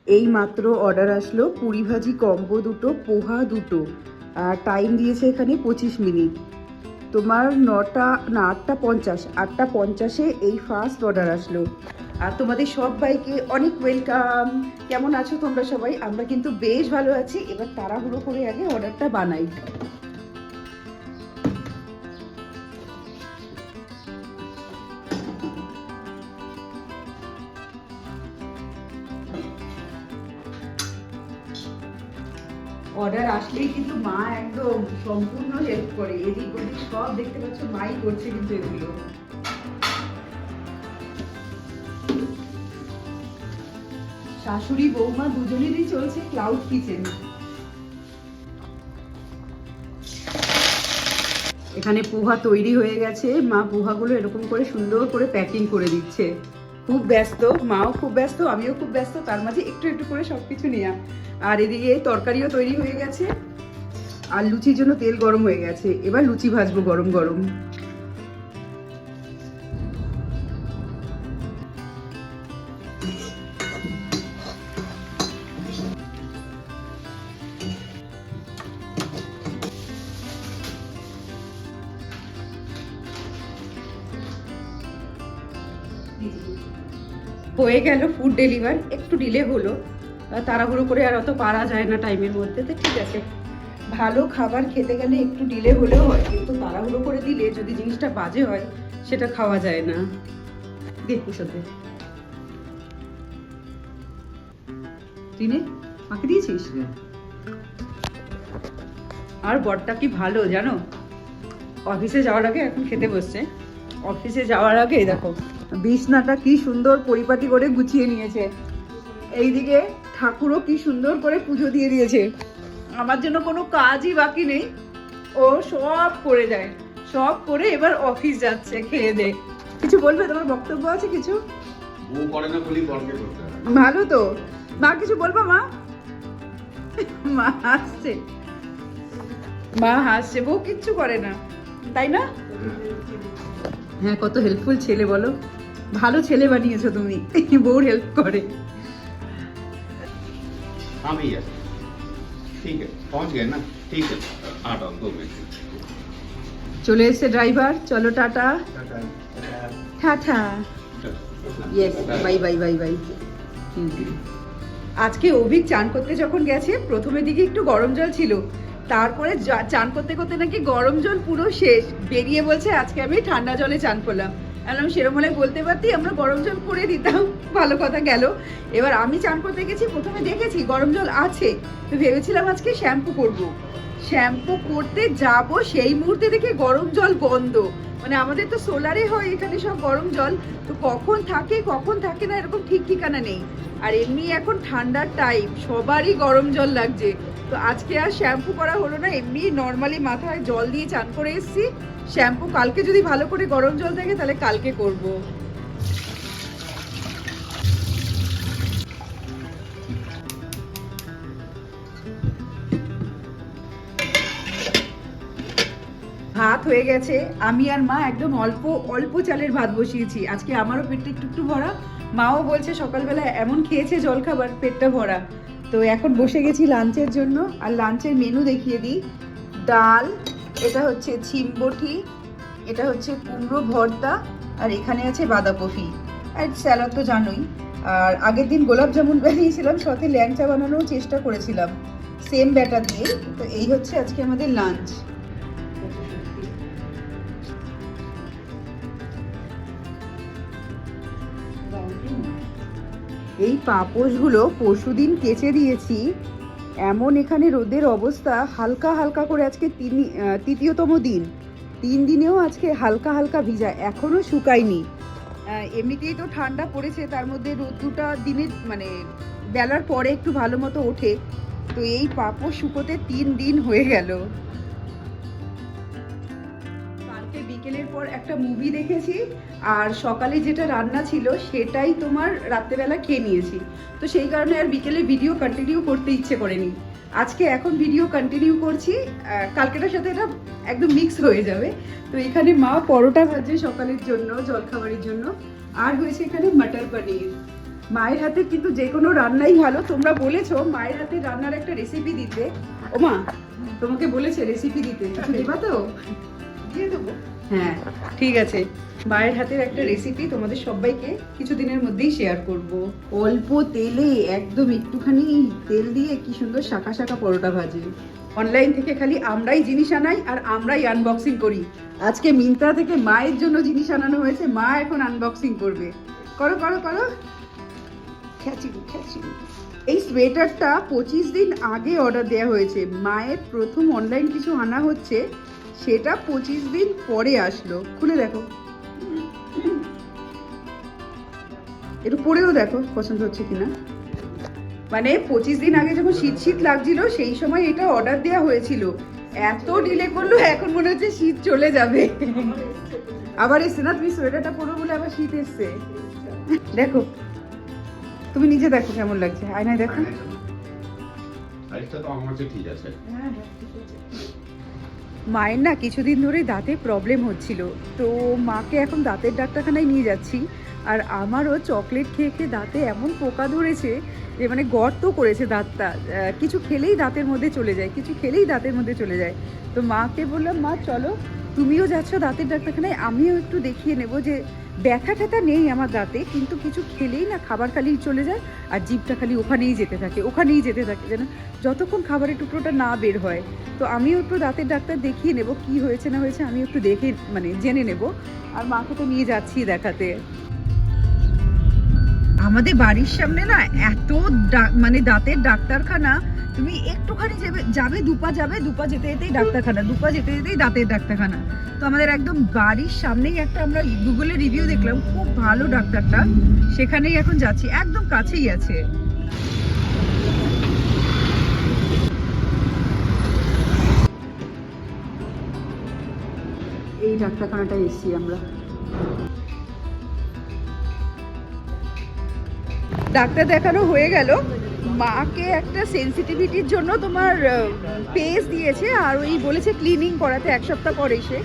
এই মাত্র অর্ডার আসলো পুরি ভাজি কম্বো দুটো, পোহা দুটো, আর টাইম দিয়েছে এখানে 25 মিনিট। তোমার 9টা না 8টা 50, 8টা 50-এ এই ফার্স্ট অর্ডার আসলো। আর তোমাদের সবাইকে অনেক ওয়েলকাম। কেমন আছো তোমরা সবাই? আমরা কিন্তু বেশ ভালো আছি। এবার তাড়াহুড়ো করে আগে অর্ডারটা বানাই। অর্ডার আসলেই কিন্তু মা একদম সম্পূর্ণ হেল্প করে, এদিক ওদিক সব দেখতে পাচ্ছ মাই করছে কিন্তু এগুলো। শাশুড়ি বৌমা দুজনেরই চলছে ক্লাউড কিচেন। এখানে পোহা তৈরি হয়ে গেছে, মা পোহাগুলো এরকম করে সুন্দর করে প্যাকিং করে দিচ্ছে। খুব ব্যস্ত, মাও খুব ব্যস্ত, আমিও খুব ব্যস্ত, তার মাঝে একটু একটু করে সবকিছু নেওয়া। আর এদিকে তরকারিও তৈরি হয়ে গেছে, আর লুচির জন্য তেল গরম হয়ে গেছে। এবার লুচি ভাজবো গরম গরম। হয়ে গেল ফুড ডেলিভার, একটু ডিলে হলো, তাড়াহুড়ো করে আর অত পারা যায় না টাইমের মধ্যে, তো ঠিক আছে। ভালো খাবার খেতে গেলে একটু ডিলে হলেও হয়, কিন্তু তাড়াহুড়ো করে দিলে যদি জিনিসটা বাজে হয় সেটা খাওয়া যায় না। দেখি সাথে মাকে দিয়েছিস। আর বরটা কি ভালো জানো, অফিসে যাওয়ার আগে এখন খেতে বসছে। অফিসে যাওয়ার আগে দেখো বিছনাটা কি সুন্দর পরিপাটি করে গুছিয়ে নিয়েছে, এইদিকে ঠাকুরও কি সুন্দর করে পুজো দিয়ে দিয়েছে। আমার জন্য কোনো কাজই বাকি নেই, ও সব করে যায়, সব করে এবার অফিস যাচ্ছে খেয়ে দে। কিছু বলবে? তোমার বক্তব্য আছে কিছু? বউ করে না বলি বরকে করতে হয়। ভালো তো। মা কিছু বলবো? মা মা হাসছে, মা হাসছে, বউ কিচ্ছু করে না, তাই না? হ্যাঁ, কত হেল্পফুল ছেলে বলো, ভালো ছেলে বানিয়েছো তুমি, বউর হেল্প করে। हाँ भैया ठीक है पहुंच गए ना ठीक है आता हूँ 2 मिनट। চলে এসেছে ড্রাইভার, চলো tata. Tata, yes, bye bye bye bye. আজকে অভিক চান করতে যখন গেছে, প্রথমের দিকে একটু গরম জল ছিল, তারপরে চান করতে করতে নাকি গরম জল পুরো শেষ, বেরিয়ে বলছে আজকে আমি ঠান্ডা জলে চান করলাম। আমি সেরকম হলে বলতে পারতি, আমরা গরম জল করে দিতাম, ভালো কথা গেল। এবার আমি চান করতে গেছি, প্রথমে দেখেছি গরম জল আছে, তো ভেবেছিলাম আজকে শ্যাম্পু করব। শ্যাম্পু করতে যাব, সেই মুহূর্তে দেখে গরম জল বন্ধ। মানে আমাদের তো সোলারে হয় এখানে সব গরম জল, তো কখন থাকে কখন থাকে না এরকম ঠিক ঠিকানা নেই। আর এমনি এখন ঠান্ডার টাইম, সবারই গরম জল লাগছে, তো আজকে আর শ্যাম্পু করা হলো না, এমনি নর্মালি মাথায় জল দিয়ে চান করে এসেছি। শ্যাম্পু কালকে যদি ভালো করে গরম জল থাকে তাহলে কালকে করব। ভাত হয়ে গেছে, আমি আর মা একদম অল্প অল্প চালের ভাত বসিয়েছি। আজকে আমারও পেটটা একটু একটু ভরা, মাও বলছে সকালবেলা এমন খেয়েছে জলখাবার পেটটা ভরা। তো এখন বসে গেছি লাঞ্চের জন্য। আর লাঞ্চের মেনু দেখিয়ে দিই। ডাল, এটা হচ্ছে ছিমবটি, এটা হচ্ছে কুমড়ো ভর্তা, আর এখানে আছে বাঁধাকপি, আর স্যালাড তো জানোই। আর আগের দিন গোলাপ জামুন বানিয়েছিলাম, সাথে ল্যাংচা বানানোর চেষ্টা করেছিলাম সেম ব্যাটার দিয়ে। তো এই হচ্ছে আজকে আমাদের লাঞ্চ। এই পাপোশগুলো পরশুদিন কেচে দিয়েছি, এমন এখানে রোদের অবস্থা, হালকা হালকা করে আজকে তৃতীয়তম দিন, 3 দিনেও আজকে হালকা হালকা ভিজা, এখনো শুকায়নি। এমনিতেই তো ঠান্ডা পড়েছে, তার মধ্যে রোদ্দুটা দিনে মানে বেলার পরে একটু ভালো মতো ওঠে, তো এই পাপোশ শুকোতে 3 দিন হয়ে গেল। কালকে বিকেলের পর একটা মুভি দেখেছি, আর সকালে যেটা রান্না ছিল সেটাই তোমার রাত্রেবেলা খেয়ে নিয়েছি, তো সেই কারণে আর বিকেলে ভিডিও কন্টিনিউ করতে ইচ্ছে করেনি। আজকে এখন ভিডিও কন্টিনিউ করছি, কালকেটার সাথে এটা একদম মিক্স হয়ে যাবে। তো এখানে মা পরোটা ভাজছে সকালের জন্য, জলখাবারের জন্য, আর হয়েছে এখানে মটর পনির। মায়ের হাতে কিন্তু যে কোনো রান্নাই ভালো। তোমরা বলেছো মায়ের হাতে রান্নার একটা রেসিপি দিতে। ও মা, তোমাকে বলেছে রেসিপি দিতে, কিছু দিবা তো? দিয়ে দেবো। হ্যাঁ ঠিক আছে, মায়ের হাতের একটা রেসিপি তোমাদের সবাইকে কিছুদিনের মধ্যেই শেয়ার করব। অল্প তেলে একদম একটুখানি তেল দিয়ে কি সুন্দর শাঁকা শাঁকা পরোটা ভাজে। অনলাইন থেকে খালি আমরাই জিনিস আনাই আর আমরাই আনবক্সিং করি। আজকে মিন্ত্রা থেকে মায়ের জন্য জিনিস আনানো হয়েছে, মা এখন আনবক্সিং করবে। করো করো করো, খ্যাচি খ্যাচি। এই সোয়েটারটা 25 দিন আগে অর্ডার দেওয়া হয়েছে। মায়ের প্রথম অনলাইন কিছু আনা হচ্ছে, সেটা 25 দিন পরে আসলো। খুলে দেখো, একটু পরেও দেখো পছন্দ হচ্ছে কিনা। মানে 25 দিন আগে যখন শীত শীত লাগছিল সেই সময় এটা অর্ডার দেওয়া হয়েছিল। এত ডিলে করলো, এখন মনে হচ্ছে শীত চলে যাবে। আবার এসছে না, তুমি সোয়েটারটা পরো বলে আবার শীত এসছে। দেখো, তুমি নিজে দেখো কেমন লাগছে, আয়নায় দেখো। সাইজটা তো আমার কাছে ঠিক আছে। মায়ের না কিছুদিন ধরে দাঁতে প্রবলেম হচ্ছিল, তো মাকে এখন দাঁতের ডাক্তারখানায় নিয়ে যাচ্ছি। আর আমারও চকলেট খেয়ে খেয়ে দাঁতে এমন পোকা ধরেছে যে মানে গর্ত করেছে দাঁতটা। কিছু খেলেই দাঁতের মধ্যে চলে যায়, কিছু খেলেই দাঁতের মধ্যে চলে যায়। তো মাকে বললাম, মা চলো তুমিও যাচ্ছ দাঁতের ডাক্তারখানায়, আমিও একটু দেখিয়ে নেব যে ব্যথা ট্যাথা নেই আমার দাঁতে, কিন্তু কিছু খেলেই না খাবার খালি চলে যায় আর জিভটা খালি ওখানেই যেতে থাকে, ওখানেই যেতে থাকে, যেন যতক্ষণ খাবারের টুকরোটা না বের হয়। তো আমিও একটু দাঁতের ডাক্তার দেখিয়ে নেব, কি হয়েছে না হয়েছে আমি একটু দেখে মানে জেনে নেব। আর মাকে তো নিয়ে যাচ্ছি দেখাতে। আমাদের বাড়ির সামনে না এত মানে দাঁতের ডাক্তারখানা, তুমি একটুখানি যাবে দুপা যেতে যেতেই ডাক্তারখানা, দুপা যেতে যেতেই দাঁতের ডাক্তারখানা। তো আমাদের একদম বাড়ির সামনেই একটা, আমরা গুগলে রিভিউ দেখলাম, খুব ভালো ডাক্তারটা, সেখানেই এখন যাচ্ছি, একদম কাছেই আছে। এই ডাক্তারখানাটায় এসেছি আমরা। ডাক্তার দেখানো হয়ে গেল। মাকে একটা সেনসিটিভিটির জন্য তোমার পেস্ট দিয়েছে, আর ওই বলেছে ক্লিনিং করাতে 1 সপ্তাহ পর এসে,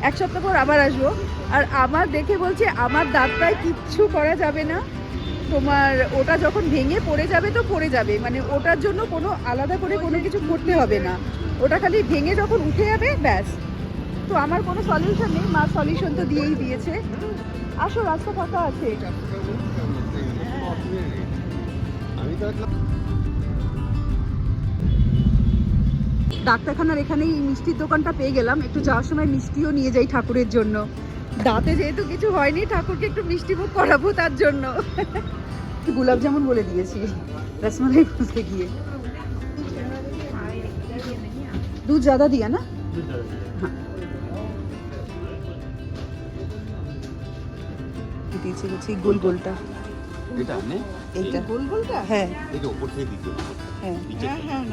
1 সপ্তাহ পর আবার আসবো। আর আমার দেখে বলছে আমার দাঁতটায় কিচ্ছু করা যাবে না, তোমার ওটা যখন ভেঙে পড়ে যাবে তো পড়ে যাবে, মানে ওটার জন্য কোনো আলাদা করে কোনো কিছু করতে হবে না, ওটা খালি ভেঙে যখন উঠে যাবে ব্যাস। তো আমার কোনো সলিউশন নেই, মা সলিউশন তো দিয়েই দিয়েছে। আসো, রাস্তা ফাঁকা আছে। ডাক্তারখানার এখানেই মিষ্টির দোকানটা পেয়ে গেলাম, একটু যাওয়ার সময় মিষ্টিও নিয়ে যাই ঠাকুরের জন্য। দাঁতে যেহেতু কিছু হয়নি, ঠাকুরকে একটু মিষ্টি মুখ করাবো তার জন্য। গোলাপ জামুন বলে দিয়েছি, রসমালাই বলতে গিয়ে। দুধ ज़्यादा दिया ना? हाँ। দিয়েছি হচ্ছে গোল গোলটা, এটা নে, এইটা গোল গোলটা? হ্যাঁ এটা উপর থেকে দিতে হবে। হ্যাঁ। হ্যাঁ হ্যাঁ।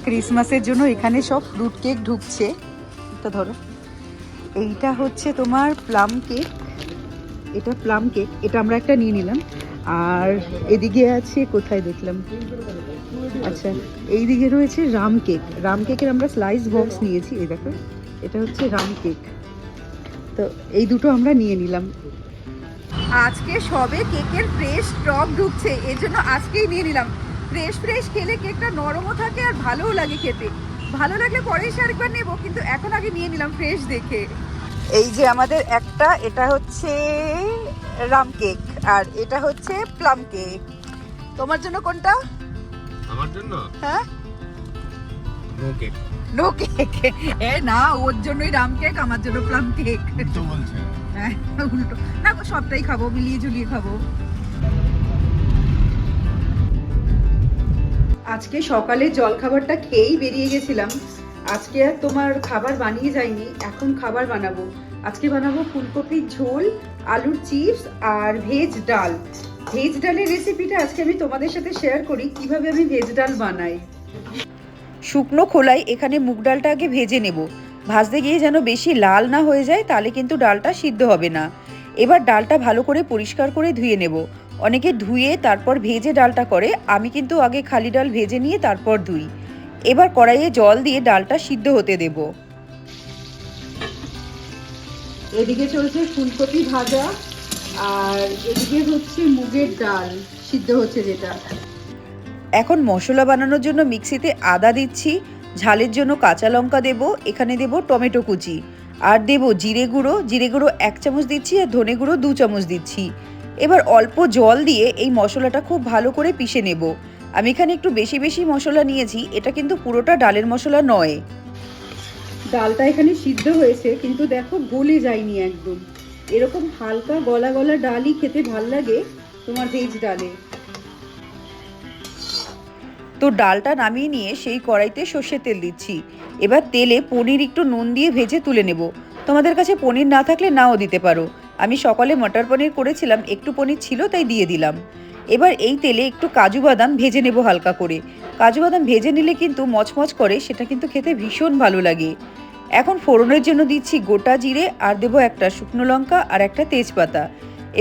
ক্রিসমাসের জন্য এখানে সব ফ্রুট কেক ঢুকছে। এটা ধরো, এইটা হচ্ছে তোমার প্লাম কেক, এটা প্লাম কেক, এটা আমরা একটা নিয়ে নিলাম। আর এদিকে আছে, কোথায় দেখলাম, আচ্ছা এইদিকে রয়েছে রাম কেক। রাম কেকের আমরা স্লাইস বক্স নিয়েছি, এই দেখো এটা হচ্ছে রাম কেক। তো এই দুটো আমরা নিয়ে নিলাম। আজকে সবে কেকের ফ্রেশ স্টক ঢুকছে, এর জন্য আজকেই নিয়ে নিলাম। ফ্রেশ ফ্রেশ খেলে কেকটা নরমও থাকে আর ভালোও লাগে খেতে। ভালো লাগলে পরে এসে আরেকবার নেবো, কিন্তু এখন আগে নিয়ে নিলাম ফ্রেশ দেখে। এই যে আমাদের একটা, এটা হচ্ছে রাম কেক আর এটা হচ্ছে প্লাম কেক। তোমার জন্য কোনটা? আমার জন্য হ্যাঁ, নো কেক নো কেক। এ না, ওর জন্যই রাম কেক, আমার জন্য প্লাম কেক। তো বলছে। হ্যাঁ উল্টো না, সবটাই খাবো, মিলিয়ে ঝুলিয়ে খাবো। আজকে সকালে জলখাবারটা খেয়েই বেরিয়ে গেছিলাম। আজকে আর তোমার খাবার বানিয়ে যাইনি, এখন খাবার বানাবো। আজকে বানাবো ফুলকপির ঝোল, আলুর চিপস আর ভেজ ডাল। ভেজ ডালের রেসিপিটা আজকে আমি তোমাদের সাথে শেয়ার করি, কিভাবে আমি ভেজ ডাল বানাই। শুকনো খোলায় এখানে মুগ ডালটা আগে ভেজে নেব, ভাজতে গিয়ে যেন বেশি লাল না হয়ে যায়, তাহলে কিন্তু ডালটা সিদ্ধ হবে না। এবার ডালটা ভালো করে পরিষ্কার করে ধুয়ে নেব। অনেকে ধুয়ে তারপর ভেজে ডালটা করে, আমি কিন্তু আগে খালি ডাল ভেজে নিয়ে তারপর ধুই। এবার কড়াইয়ে জল দিয়ে ডালটা সিদ্ধ হতে দেব। এদিকে চলছে ফুলকপি ভাজা, আর এদিকে হচ্ছে মুগের ডাল সিদ্ধ হচ্ছে যেটা। এখন মশলা বানানোর জন্য মিক্সিতে আদা দিচ্ছি, ঝালের জন্য কাঁচা লঙ্কা দেব, এখানে দেব টমেটো কুচি, আর দেব জিরে গুঁড়ো। জিরে গুঁড়ো 1 চামচ দিচ্ছি, আর ধনে গুঁড়ো 2 চামচ দিচ্ছি। এবার অল্প জল দিয়ে এই মশলাটা খুব ভালো করে পিষে নেব। আমি এখানে একটু বেশি বেশি মশলা নিয়েছি, এটা কিন্তু পুরোটা ডালের মশলা নয়। ডালটা এখানে সিদ্ধ হয়েছে, কিন্তু দেখো গলে যায়নি একদম। এরকম হালকা গলা গলা ডালই খেতে ভাল লাগে তোমার ভেজ ডালে। তো ডালটা নামিয়ে নিয়ে সেই কড়াইতে সর্ষের তেল দিচ্ছি। এবার তেলে পনির একটু নুন দিয়ে ভেজে তুলে নেব। তোমাদের কাছে পনির না থাকলে নাও দিতে পারো। আমি সকালে মটর পনির করেছিলাম, একটু পনির ছিল তাই দিয়ে দিলাম। এবার এই তেলে একটু কাজু বাদাম ভেজে নেব হালকা করে। কাজু বাদাম ভেজে নিলে কিন্তু মচমচ করে, সেটা কিন্তু খেতে ভীষণ ভালো লাগে। এখন ফোড়নের জন্য দিচ্ছি গোটা জিরে, আর দেবো একটা শুকনো লঙ্কা আর একটা তেজপাতা।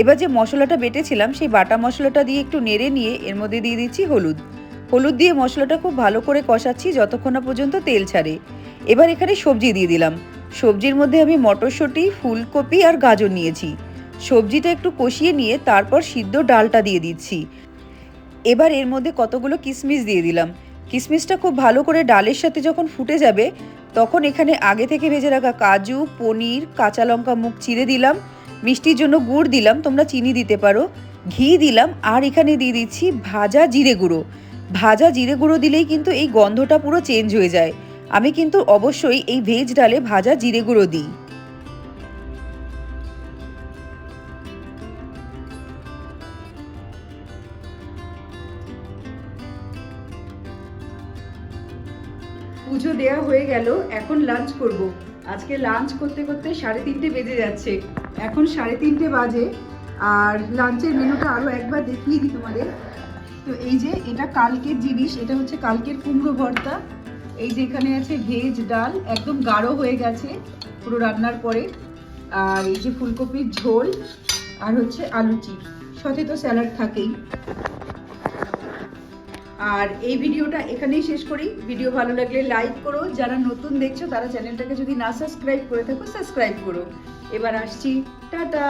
এবার যে মশলাটা বেটেছিলাম সেই বাটা মশলাটা দিয়ে একটু নেড়ে নিয়ে এর মধ্যে দিয়ে দিচ্ছি হলুদ। হলুদ দিয়ে মশলাটা খুব ভালো করে কষাচ্ছি যতক্ষণ না পর্যন্ত তেল ছাড়ে। এবার এখানে সবজি দিয়ে দিলাম। সবজির মধ্যে আমি মটরশুঁটি, ফুলকপি আর গাজর নিয়েছি। সবজিটা একটু কষিয়ে নিয়ে তারপর সিদ্ধ ডালটা দিয়ে দিচ্ছি। এবার এর মধ্যে কতগুলো কিশমিশ দিয়ে দিলাম। কিশমিশটা খুব ভালো করে ডালের সাথে যখন ফুটে যাবে, তখন এখানে আগে থেকে ভেজে রাখা কাজু, পনির, কাঁচা লঙ্কা মুখ চিরে দিলাম। মিষ্টির জন্য গুড় দিলাম, তোমরা চিনি দিতে পারো। ঘি দিলাম, আর এখানে দিয়ে দিচ্ছি ভাজা জিরে গুঁড়ো। ভাজা জিরে গুঁড়ো দিলেই কিন্তু এই গন্ধটা পুরো চেঞ্জ হয়ে যায়। আমি কিন্তু অবশ্যই এই ভেজ ডালে ভাজা জিরে গুঁড়ো দিই। পুজো দেয়া হয়ে গেল, এখন লাঞ্চ করব। আজকে লাঞ্চ করতে করতে 3:30 বেজে যাচ্ছে। এখন 3:30 বাজে, আর লাঞ্চের মেনুটা আরও একবার দেখিয়ে দিই তোমাদের। তো এই যে এটা কালকের জিনিস, এটা হচ্ছে কালকের কুমড়ো ভর্তা। এই যে এখানে আছে ভেজ ডাল, একদম গাঢ় হয়ে গেছে পুরো রান্নার পরে। আর এই যে ফুলকপির ঝোল, আর হচ্ছে আলু চিপস, সাথে তো স্যালাড থাকেই। আর এই ভিডিওটা এখানেই শেষ করি। ভিডিও ভালো লাগলে লাইক করো, যারা নতুন দেখছো তারা চ্যানেলটাকে যদি না সাবস্ক্রাইব করে থাকো সাবস্ক্রাইব করো। এবার আসছি, টাটা।